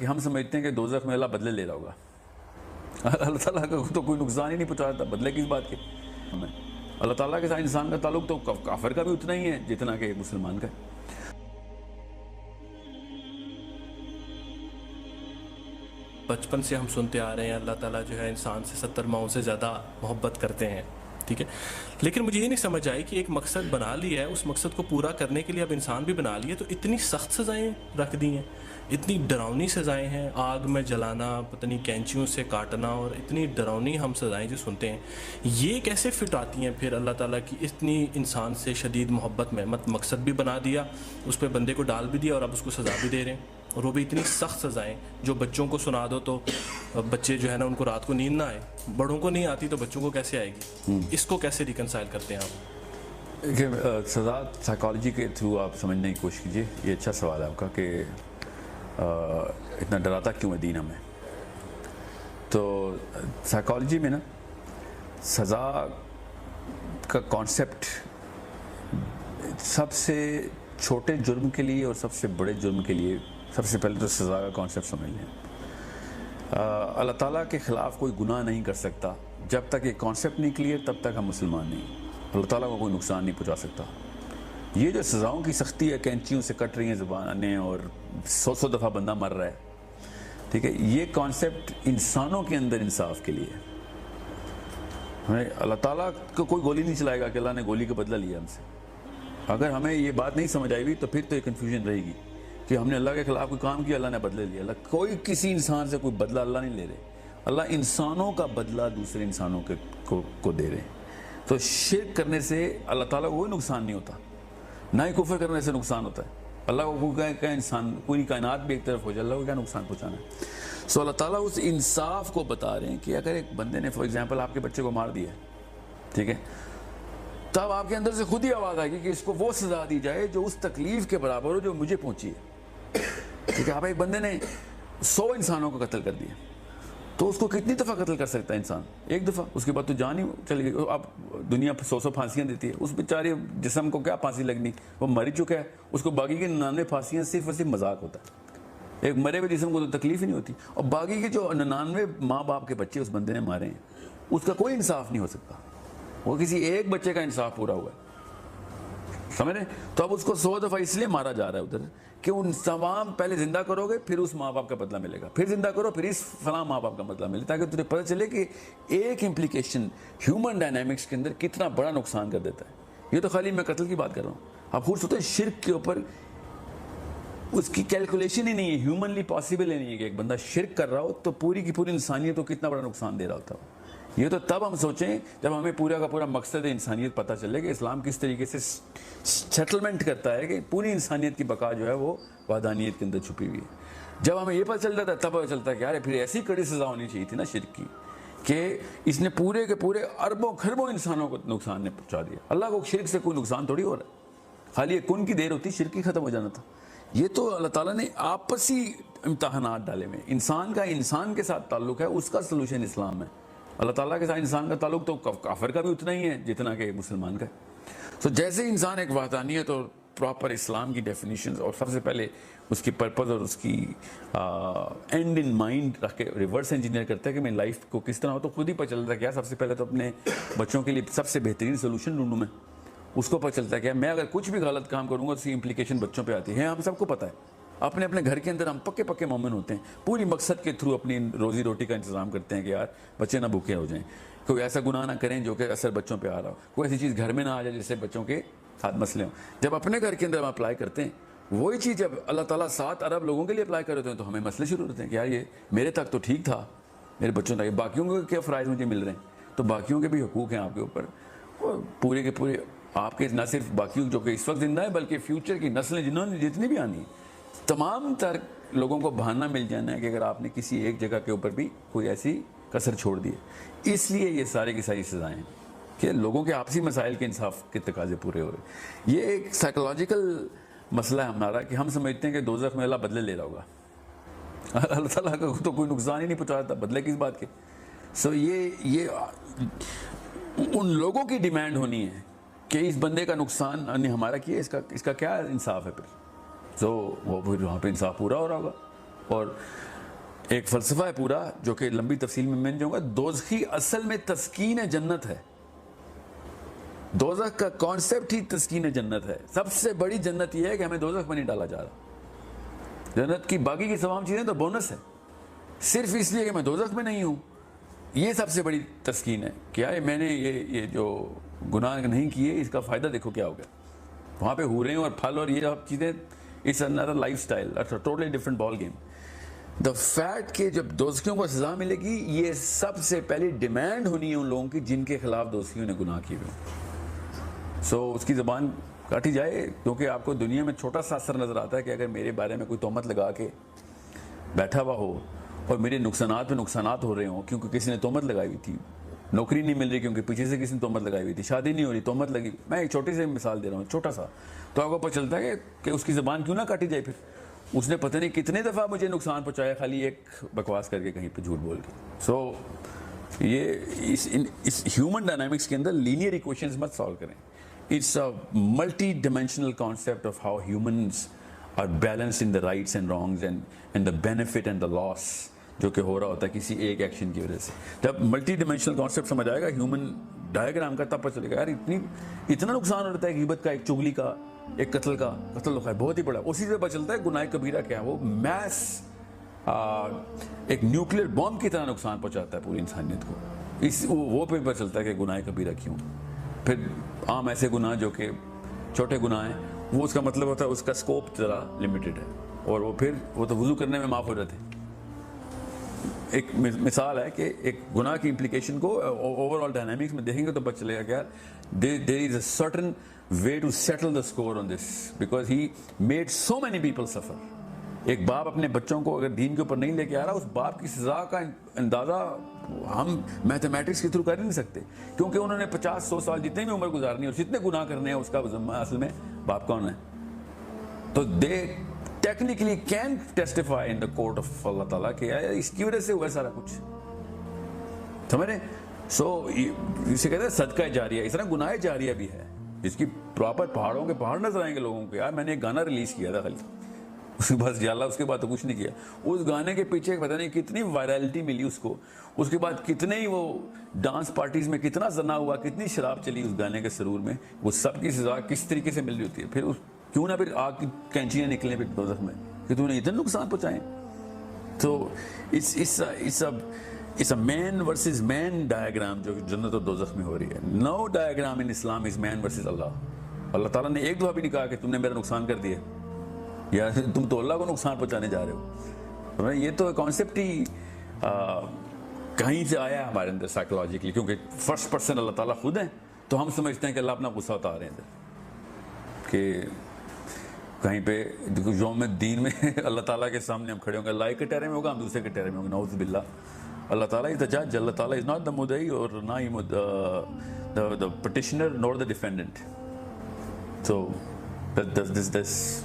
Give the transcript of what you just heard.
کہ ہم سمجھتے ہیں کہ دوزخ میں اللہ بدلے لے رہا ہوگا۔ اللہ تعالیٰ کا تو کوئی نقصان ہی نہیں پہنچاتا، بدلے کس بات کے؟ اللہ تعالیٰ کے ساتھ انسان کا تعلق تو کافر کا بھی اتنا ہی ہے جتنا کہ مسلمان کا ہے۔ بچپن سے ہم سنتے آ رہے ہیں اللہ تعالیٰ جو ہے انسان سے 70 ماؤں سے زیادہ محبت کرتے ہیں، ٹھیک ہے، لیکن مجھے یہ نہیں سمجھ آئی کہ ایک مقصد بنا لیا ہے، اس مقصد کو پورا کرنے کے لیے اب انسان بھی بنا لیا، تو اتنی سخت سزائیں رکھ دی ہیں، اتنی ڈراؤنی سزائیں ہیں، آگ میں جلانا، پتہ نہیں کینچیوں سے کاٹنا، اور اتنی ڈراؤنی ہم سزائیں جو سنتے ہیں، یہ کیسے فٹ آتی ہیں پھر اللہ تعالیٰ کی اتنی انسان سے شدید محبت میں؟ مقصد بھی بنا دیا، اس پہ بندے کو ڈال بھی دیا، اور اب اس کو سزا بھی دے رہے ہیں، اور وہ بھی اتنی سخت سزائیں جو بچوں کو سنا دو تو بچے جو ہے نا ان کو رات کو نیند نہ آئے، بڑوں کو نہیں آتی تو بچوں کو کیسے آئے گی؟ اس کو کیسے ریکنسائل کرتے ہیں آپ؟ سزا سائیکالوجی کے تھرو آپ سمجھنے کی کوشش کیجیے، یہ اچھا سوال ہے آپ کا کہ اتنا ڈراتا کیوں ہے دین ہمیں؟ تو سائیکالوجی میں نا سزا کا کانسیپٹ سب سے چھوٹے جرم کے لیے اور سب سے بڑے جرم کے لیے سب سے پہلے تو سزا کا کانسیپٹ سمجھ لیں۔ اللہ تعالیٰ کے خلاف کوئی گناہ نہیں کر سکتا جب تک یہ کانسیپٹ نہیں کلیئر، تب تک ہم مسلمان نہیں۔ اللہ تعالیٰ کو کوئی نقصان نہیں پہنچا سکتا۔ یہ جو سزاؤں کی سختی ہے، کینچیوں سے کٹ رہی ہیں زبانیں اور 100 دفعہ بندہ مر رہا ہے، ٹھیک ہے، یہ کانسیپٹ انسانوں کے اندر انصاف کے لیے ہے۔ اللہ تعالیٰ کو کوئی گولی نہیں چلائے گا کہ اللہ نے گولی کا بدلہ لیا ہم سے۔ اگر ہمیں یہ بات نہیں سمجھ آئی ہوئی تو پھر تو یہ کنفیوژن رہے گی کہ ہم نے اللہ کے خلاف کوئی کام کیا، اللہ نے بدلے لیا۔ اللہ کوئی کسی انسان سے کوئی بدلہ اللہ نہیں لے رہے، اللہ انسانوں کا بدلہ دوسرے انسانوں کو دے رہے ہیں۔ تو شرک کرنے سے اللہ تعالیٰ کو کوئی نقصان نہیں ہوتا، نہ ہی کفر کرنے سے نقصان ہوتا ہے۔ اللہ کو کہ انسان پوری کائنات بھی ایک طرف ہو جائے، اللہ کو کیا نقصان پہنچانا ہے؟ سو اللہ تعالیٰ اس انصاف کو بتا رہے ہیں کہ اگر ایک بندے نے فار ایگزامپل آپ کے بچے کو مار دیا ہے، ٹھیک ہے، تب آپ کے اندر سے خود ہی آواز آئے گی کہ اس کو وہ سزا دی جائے جو اس تکلیف کے برابر ہو جو مجھے پہنچی ہے، ٹھیک ہے۔ آپ ایک بندے نے 100 انسانوں کو قتل کر دیا تو اس کو کتنی دفعہ قتل کر سکتا ہے انسان؟ ایک دفعہ، اس کے بعد تو جان ہی چلی گئی۔ اب دنیا 100 پھانسیاں دیتی ہے، اس بیچارے جسم کو کیا پھانسی لگنی، وہ مر چکا ہے، اس کو باقی کی 99 پھانسیاں صرف اور صرف مذاق ہوتا ہے، ایک مرے ہوئے جسم کو تو تکلیف ہی نہیں ہوتی، اور باقی کے جو 99 ماں باپ کے بچے اس بندے نے مارے ہیں اس کا کوئی انصاف نہیں ہو سکتا، وہ کسی ایک بچے کا انصاف پورا ہوا ہے، سمجھ رہے؟ تو اب اس کو 100 دفعہ اس لیے مارا جا رہا ہے ادھر کہ ان تمام پہلے زندہ کرو گے پھر اس ماں باپ کا بدلہ ملے گا، پھر زندہ کرو پھر اس فلاں ماں باپ کا بدلہ ملے، تاکہ تجھے پتہ چلے کہ ایک امپلیکیشن ہیومن ڈائنامکس کے اندر کتنا بڑا نقصان کر دیتا ہے۔ یہ تو خالی میں قتل کی بات کر رہا ہوں، آپ خود سوچیں شرک کے اوپر اس کی کیلکولیشن ہی نہیں ہے، ہیومنلی پاسبل ہی نہیں ہے کہ ایک بندہ شرک کر رہا ہو تو پوری کی پوری انسانیت کو کتنا بڑا نقصان دے رہا ہوتا ہو۔ یہ تو تب ہم سوچیں جب ہمیں پورا کا پورا مقصد انسانیت پتہ چلے کہ اسلام کس طریقے سے سیٹلمنٹ کرتا ہے کہ پوری انسانیت کی بقا جو ہے وہ وحدانیت کے اندر چھپی ہوئی ہے۔ جب ہمیں یہ پتہ چلتا ہے تب پتہ چلتا ہے کہ یار پھر ایسی کڑی سزا ہونی چاہیے تھی نا شرک کی کہ اس نے پورے کے پورے اربوں خربوں انسانوں کو نقصان نے پہنچا دیا۔ اللہ کو شرک سے کوئی نقصان تھوڑی ہو رہا ہے، خالی ایک کن کی دیر ہوتی شرک ہی ختم ہو جانا تھا۔ یہ تو اللہ تعالیٰ نے آپسی امتحانات ڈالے ہوئے، انسان کا انسان کے ساتھ تعلق ہے، اس کا سلوشن اسلام ہے۔ اللہ تعالیٰ کے ساتھ انسان کا تعلق تو کافر کا بھی اتنا ہی ہے جتنا کہ مسلمان کا ہے۔ تو جیسے انسان ایک وحدانیت اور پراپر اسلام کی ڈیفینیشنز اور سب سے پہلے اس کی پرپز اور اس کی اینڈ ان مائنڈ رکھ کے ریورس انجینئر کرتا ہے کہ میں لائف کو کس طرح ہو، تو خود ہی پتہ چلتا ہے کہ سب سے پہلے تو اپنے بچوں کے لیے سب سے بہترین سلوشن ڈھونڈوں میں، اس کو پتہ چلتا ہے کہ میں اگر کچھ بھی غلط کام کروں گا تو اس کی امپلیکیشن بچوں پہ آتی ہے، ہم سب کو پتہ ہے۔ اپنے اپنے گھر کے اندر ہم پکے پکے مومن ہوتے ہیں، پوری مقصد کے تھرو اپنی روزی روٹی کا انتظام کرتے ہیں کہ یار بچے نہ بھوکے ہو جائیں، کوئی ایسا گناہ نہ کریں جو کہ اثر بچوں پہ آ رہا ہو، کوئی ایسی چیز گھر میں نہ آ جائے جس سے بچوں کے ساتھ مسئلے ہوں۔ جب اپنے گھر کے اندر ہم اپلائی کرتے ہیں وہی چیز جب اللہ تعالیٰ 7 ارب لوگوں کے لیے اپلائی کر رہے ہیں تو ہمیں مسئلے شروع ہوتے ہیں کہ یار یہ میرے تک تو ٹھیک تھا، میرے بچوں تک، باقیوں کو کیا فرائض مجھے مل رہے ہیں، تو باقیوں کے بھی حقوق ہیں آپ کے اوپر، پورے کے پورے آپ کے، نہ صرف باقیوں جو کہ اس وقت زندہ ہیں بلکہ فیوچر کی نسلیں جنہوں نے جتنی بھی آنی ہیں، تمام تر لوگوں کو بہانہ مل جانا ہے کہ اگر آپ نے کسی ایک جگہ کے اوپر بھی کوئی ایسی کسر چھوڑ دی ہے۔ اس لیے یہ سارے کی ساری سزائیں ہیں کہ لوگوں کے آپسی مسائل کے انصاف کے تقاضے پورے ہو رہے۔ یہ ایک سائیکولوجیکل مسئلہ ہے ہمارا کہ ہم سمجھتے ہیں کہ دوزخ میں اللہ بدلے لے رہا ہوگا، اللہ تعالیٰ کا تو کوئی نقصان ہی نہیں پہنچاتا، بدلے کس بات کے؟ سو یہ ان لوگوں کی ڈیمانڈ ہونی ہے کہ اس بندے کا نقصان نے ہمارا کیا، اس کا کیا انصاف ہے پھر؟ تو وہ پھر وہاں پہ انصاف پورا ہو رہا ہوگا۔ اور ایک فلسفہ ہے پورا جو کہ لمبی تفصیل میں نہیں جاؤں گا. دوزخی اصل میں تسکین جنت ہے. دوزخ کا کانسیپٹ ہی تسکین جنت ہے. سب سے بڑی جنت یہ ہے کہ ہمیں دوزخ میں نہیں ڈالا جا رہا. جنت کی باقی کی تمام چیزیں تو بونس ہے, صرف اس لیے کہ میں دوزخ میں نہیں ہوں. یہ سب سے بڑی تسکین ہے. کیا ہے میں نے یہ جو گناہ نہیں کیے اس کا فائدہ دیکھو کیا ہو گیا. وہاں پہ حوریں اور پھل اور یہ سب چیزیں, it's another lifestyle, totally different ball game. The fact کہ جب دوزخیوں کو سزا ملے گی, یہ سب سے پہلی ڈیمانڈ ہونی ہے ان لوگوں کی جن کے خلاف دوزخیوں نے گناہ کیے ہوئے. سو اس کی زبان کاٹی جائے, کیونکہ آپ کو دنیا میں چھوٹا سا اثر نظر آتا ہے کہ اگر میرے بارے میں کوئی تہمت لگا کے بیٹھا ہوا ہو اور میرے نقصانات پہ نقصانات ہو رہے ہوں کیونکہ کسی نے تہمت لگائی ہوئی تھی, نوکری نہیں مل رہی کیونکہ پیچھے سے کسی نے تہمت لگائی ہوئی تھی, شادی نہیں ہو رہی تہمت لگی. میں ایک چھوٹی سی مثال دے رہا ہوں, چھوٹا سا, تو آپ کو پتہ چلتا ہے کہ اس کی زبان کیوں نہ کاٹی جائے. پھر اس نے پتہ نہیں کتنے دفعہ مجھے نقصان پہنچایا خالی ایک بکواس کر کے کہیں پہ جھوٹ بول کے. سو یہ اس ہیومن ڈائنامکس کے اندر لینئر ایکویشنز مت سالو کریں. It's a multi dimensional concept of how humans are balance in the rights and wrongs and the benefit and the loss جو کہ ہو رہا ہوتا ہے کسی ایک ایکشن کی وجہ سے. جب ملٹی ڈائمینشنل کانسیپٹ سمجھ آئے گا ہیومن ڈائیگرام کا, تب پتہ چلے گا یار اتنا نقصان ہوتا ہے غیبت کا, ایک چغلی کا, ایک قتل کا بہت ہی بڑا. اسی سے پتہ چلتا ہے گناہ کبیرہ کیا ہے. وہ میس ایک نیوکلیئر بام کی طرح نقصان پہنچاتا ہے پوری انسانیت کو. وہ پہ پتہ چلتا ہے کہ گناہ کبیرہ کیوں. پھر عام ایسے گناہ جو کہ چھوٹے گناہ ہیں, وہ اس کا مطلب ہوتا ہے اس کا اسکوپ ذرا لمیٹڈ ہے, اور وہ پھر وہ تو وضو کرنے میں معاف ہو جاتے ہیں. ایک مثال ہے کہ ایک گناہ کی امپلیکیشن کو اوور آل ڈائنامکس میں دیکھیں گے تو پتہ چلے گا کہ یار there is a certain way to settle the score on this because he made so many people suffer. ایک باپ اپنے بچوں کو اگر دین کے اوپر نہیں لے کے آ رہا, اس باپ کی سزا کا اندازہ ہم میتھمیٹکس کے تھرو کر نہیں سکتے, کیونکہ انہوں نے 50-100 سال جتنے بھی عمر گزارنی اور جتنے گناہ کرنے ہیں اس کا ذمہ اصل میں باپ کون ہے. تو they technically can testify in the court of اللہ تعالیٰ کہ اس کی وجہ سے ہوا سارا کچھ, سمجھ رہے. سو اسے کہتے ہیں صدقہ جاریہ. اس طرح گناہ جاریہ بھی ہے جس کی پراپر پہاڑوں کے پہاڑ نظر آئیں گے لوگوں کو. یار میں نے ایک گانا ریلیز کیا تھا خالی, اس کے بعد اللہ اس کے بعد تو کچھ نہیں کیا. اس گانے کے پیچھے پتہ نہیں کتنی وائرلٹی ملی اس کو, اس کے بعد کتنے ہی وہ ڈانس پارٹیز میں کتنا زنا ہوا, کتنی شراب چلی اس گانے کے سرور میں. وہ سب کی سزا کس طریقے سے مل رہی ہوتی ہے. پھر کیوں نہ پھر آگ کی کینچیاں نکلیں پھر دوزخ میں کہ تو نے اتنے نقصان پہنچائیں. تو it's a man versus man diagram جو جنت اور دوزخ میں ہو رہی ہے. No diagram in Islam is man versus Allah. اللہ تعالیٰ نے ایک دفعہ بھی نہیں کہا کہ تم نے میرا نقصان کر دیا یا تم تو اللہ کو نقصان پہنچانے جا رہے ہو. یہ تو کانسیپٹ ہی کہیں سے آیا ہے ہمارے اندر سائیکولوجیکلی, کیونکہ فرسٹ پرسن اللہ تعالیٰ خود ہیں, تو ہم سمجھتے ہیں کہ اللہ اپنا غصہ اتار رہے ہیں ادھر کہ کہیں پہ یوم الدین میں اللہ تعالیٰ کے سامنے ہم کھڑے ہوں گے, اللہ ایک کٹہرے میں ہوگا, ہم دوسرے کٹہرے میں ہوں گے, نعوذ باللہ. اللہ تعالیٰ از دا جج, اللہ تعالیٰ از ناٹ دا مدعی اور نہ ہی the petitioner nor the defendant. So this